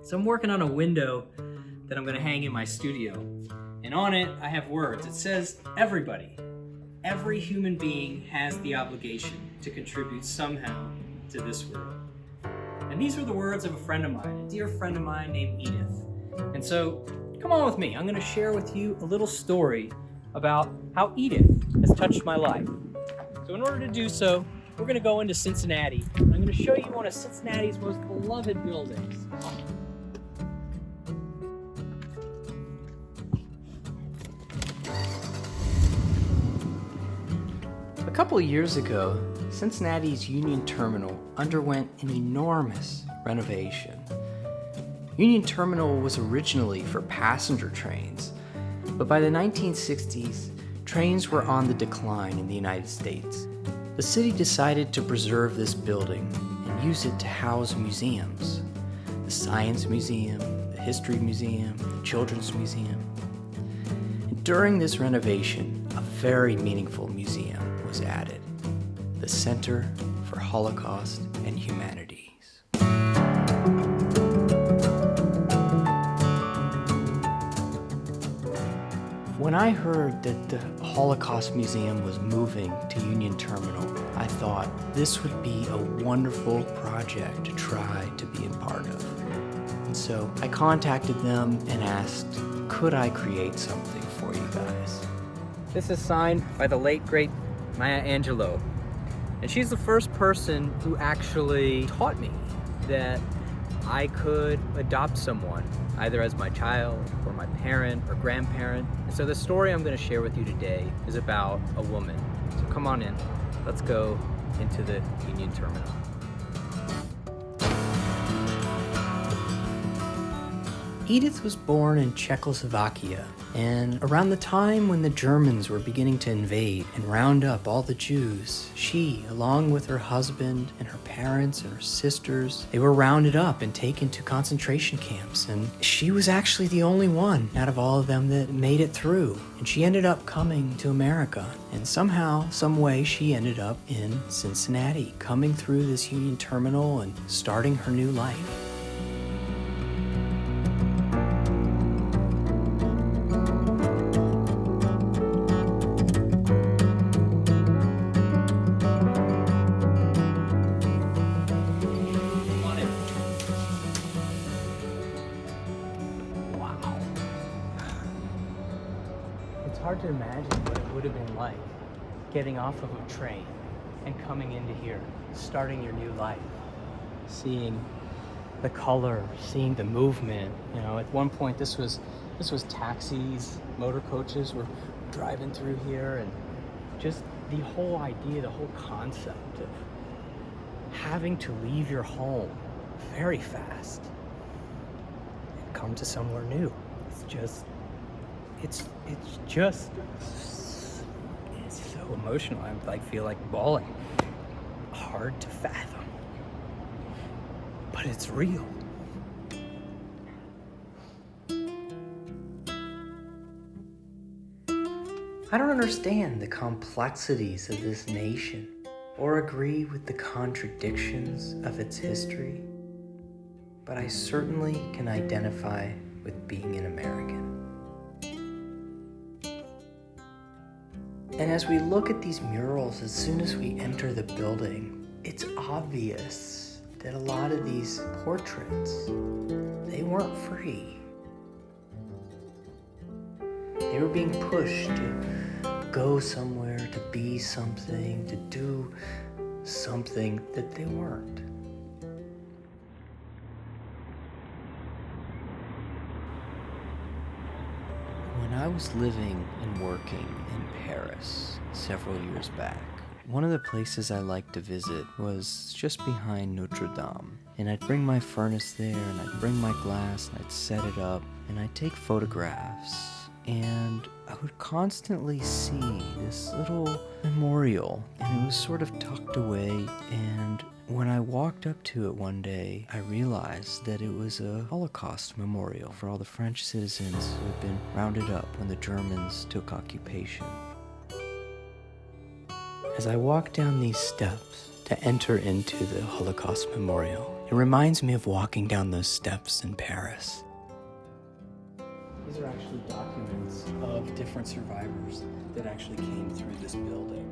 So I'm working on a window that I'm gonna hang in my studio. And on it, I have words. It says, everybody, every human being has the obligation to contribute somehow to this world. And these are the words of a friend of mine, a dear friend of mine named Edith. And so, come on with me. I'm gonna share with you a little story about how Edith has touched my life. So in order to do so, we're gonna go into Cincinnati. I'm gonna show you one of Cincinnati's most beloved buildings. A couple of years ago, Cincinnati's Union Terminal underwent an enormous renovation. Union Terminal was originally for passenger trains, but by the 1960s, trains were on the decline in the United States. The city decided to preserve this building and use it to house museums. The Science Museum, the History Museum, the Children's Museum. And during this renovation, a very meaningful museum was added, the Center for Holocaust and Humanities. When I heard that the Holocaust Museum was moving to Union Terminal, I thought this would be a wonderful project to try to be a part of. And so I contacted them and asked, could I create something for you guys? This is signed by the late, great Maya Angelou. And she's the first person who actually taught me that I could adopt someone, either as my child or my parent or grandparent. And so the story I'm going to share with you today is about a woman. So come on in. Let's go into the Union Terminal. Edith was born in Czechoslovakia, and around the time when the Germans were beginning to invade and round up all the Jews, she, along with her husband and her parents and her sisters, they were rounded up and taken to concentration camps, and she was actually the only one out of all of them that made it through. And she ended up coming to America, and somehow, some way, she ended up in Cincinnati, coming through this Union Terminal and starting her new life. It's hard to imagine what it would have been like getting off of a train and coming into here, starting your new life, seeing the color, seeing the movement. You know, at one point this was taxis, motor coaches were driving through here, and just the whole idea, the whole concept of having to leave your home very fast and come to somewhere new. It's so emotional. I feel like bawling. Hard to fathom, but it's real. I don't understand the complexities of this nation or agree with the contradictions of its history, but I certainly can identify with being an American. And as we look at these murals, as soon as we enter the building, it's obvious that a lot of these portraits, they weren't free. They were being pushed to go somewhere, to be something, to do something that they weren't. When I was living and working in Paris several years back, one of the places I liked to visit was just behind Notre Dame. And I'd bring my furnace there, and I'd bring my glass, and I'd set it up, and I'd take photographs. And I would constantly see this little memorial, and it was sort of tucked away, and when I walked up to it one day, I realized that it was a Holocaust memorial for all the French citizens who had been rounded up when the Germans took occupation. As I walked down these steps to to enter into the Holocaust Memorial. It reminds me of walking down those steps in Paris. These are actually documents of different survivors that actually came through this building.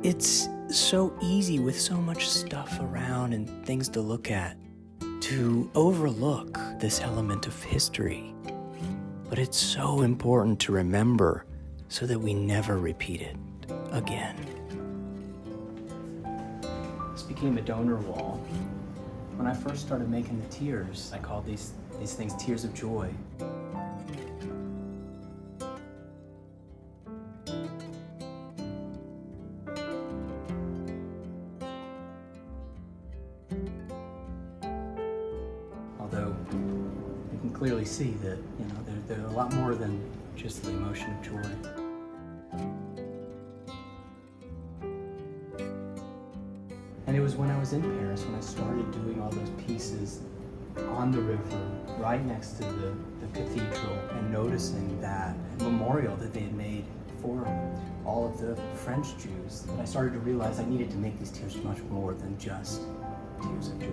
It's so easy with so much stuff around and things to look at to overlook this element of history. But it's so important to remember so that we never repeat it again. This became a donor wall. When I first started making the tears, I called these things tears of joy. Although you can clearly see that, they're a lot more than just the emotion of joy. And it was when I was in Paris when I started doing all those pieces on the river, right next to the cathedral, and noticing that memorial that they had made for all of the French Jews, that I started to realize I needed to make these tears much more than just tears of joy.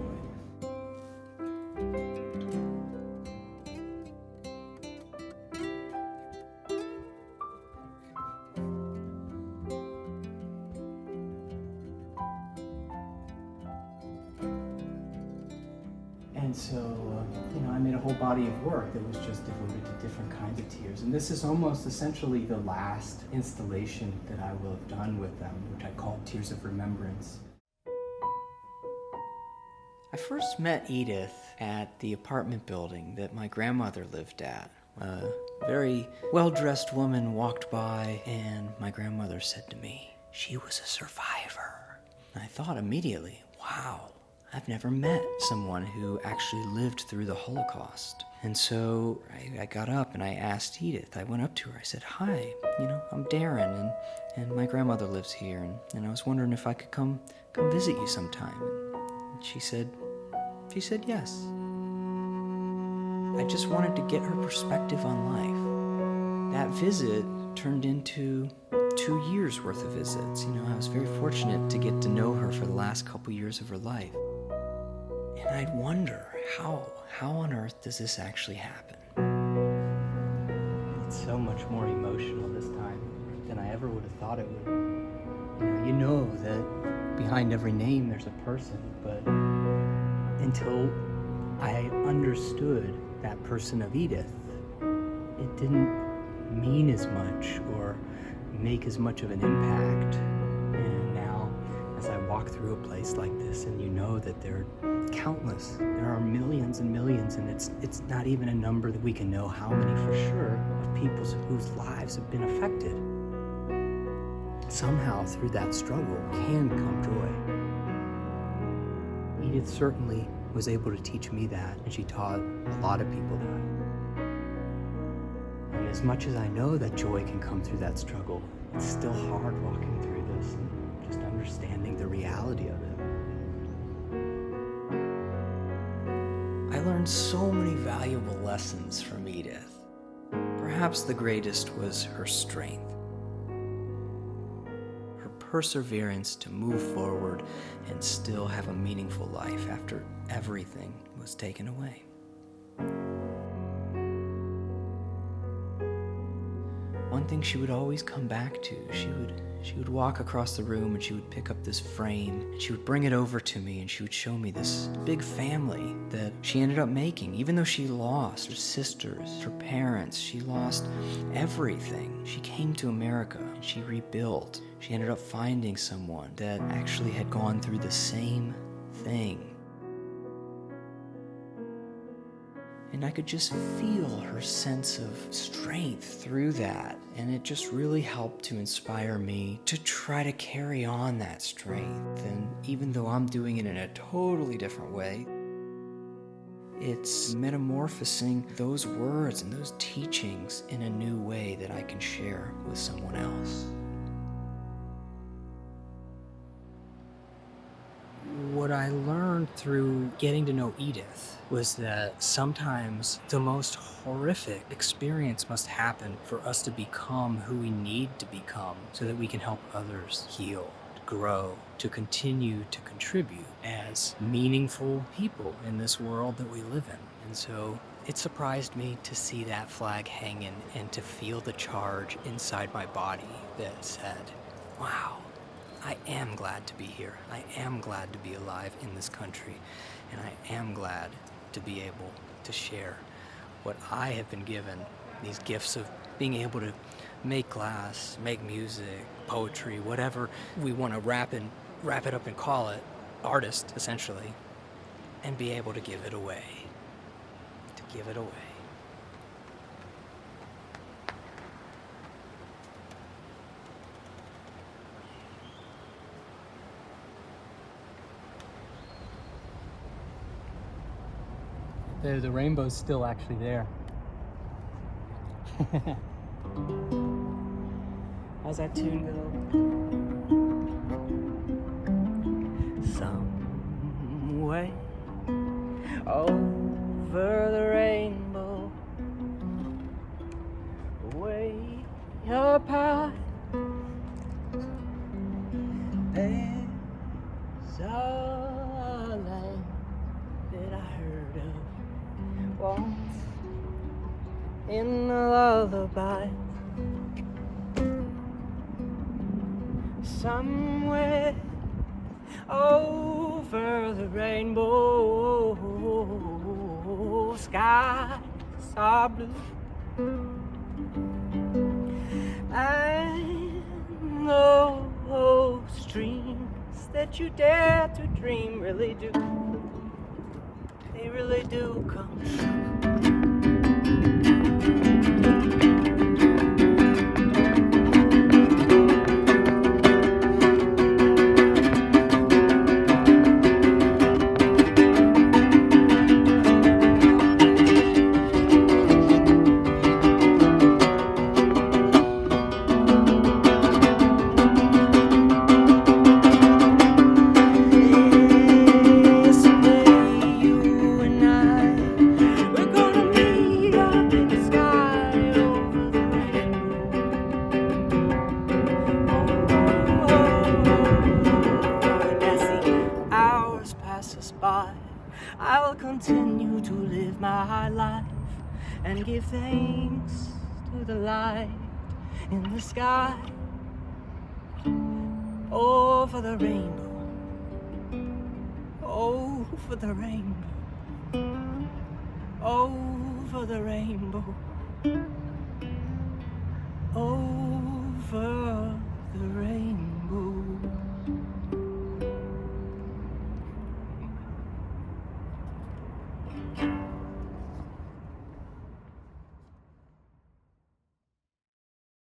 And so, I made a whole body of work that was just devoted to different kinds of tears. And this is almost essentially the last installation that I will have done with them, which I called Tears of Remembrance. I first met Edith at the apartment building that my grandmother lived at. A very well-dressed woman walked by, and my grandmother said to me, "She was a survivor." And I thought immediately, wow. I've never met someone who actually lived through the Holocaust. And so I got up and I asked Edith. I went up to her. I said, "Hi, I'm Darren, and my grandmother lives here, and I was wondering if I could come visit you sometime." And she said yes. I just wanted to get her perspective on life. That visit turned into 2 years worth of visits. I was very fortunate to get to know her for the last couple years of her life. And I'd wonder, how on earth does this actually happen? It's so much more emotional this time than I ever would have thought it would. You know that behind every name there's a person, but until I understood that person of Edith, it didn't mean as much or make as much of an impact. And now, as I walk through a place like this, and you know that there are countless, there are millions and millions, and it's not even a number that we can know how many for sure, of people whose lives have been affected. Somehow, through that struggle, can come joy. Edith certainly was able to teach me that, and she taught a lot of people that. And as much as I know that joy can come through that struggle, it's still hard walking through this and just understanding the reality of it. I learned so many valuable lessons from Edith. Perhaps the greatest was her strength. Her perseverance to move forward and still have a meaningful life after everything was taken away. One thing she would always come back to, she would walk across the room and she would pick up this frame and she would bring it over to me and she would show me this big family that she ended up making. Even though she lost her sisters, her parents, she lost everything. She came to America and she rebuilt. She ended up finding someone that actually had gone through the same thing. And I could just feel her sense of strength through that. And it just really helped to inspire me to try to carry on that strength. And even though I'm doing it in a totally different way, it's metamorphosing those words and those teachings in a new way that I can share with someone else. What I learned through getting to know Edith was that sometimes the most horrific experience must happen for us to become who we need to become so that we can help others heal, grow, to continue to contribute as meaningful people in this world that we live in. And so it surprised me to see that flag hanging and to feel the charge inside my body that said, wow, I am glad to be here. I am glad to be alive in this country. And I am glad to be able to share what I have been given, these gifts of being able to make glass, make music, poetry, whatever we want to wrap it up and call it, artist, essentially, and be able to give it away. To give it away. The rainbow's still actually there. How's that tune go? Some way over the rainbow, way up high, there's a land that I heard of once in a lullaby. Somewhere over the rainbow, skies are blue, and those dreams that you dare to dream really do, they really do come true. I will continue to live my life and give thanks to the light in the sky. Oh, for the rainbow. Oh, for the rainbow. Oh, for the rainbow. Oh, for the rainbow.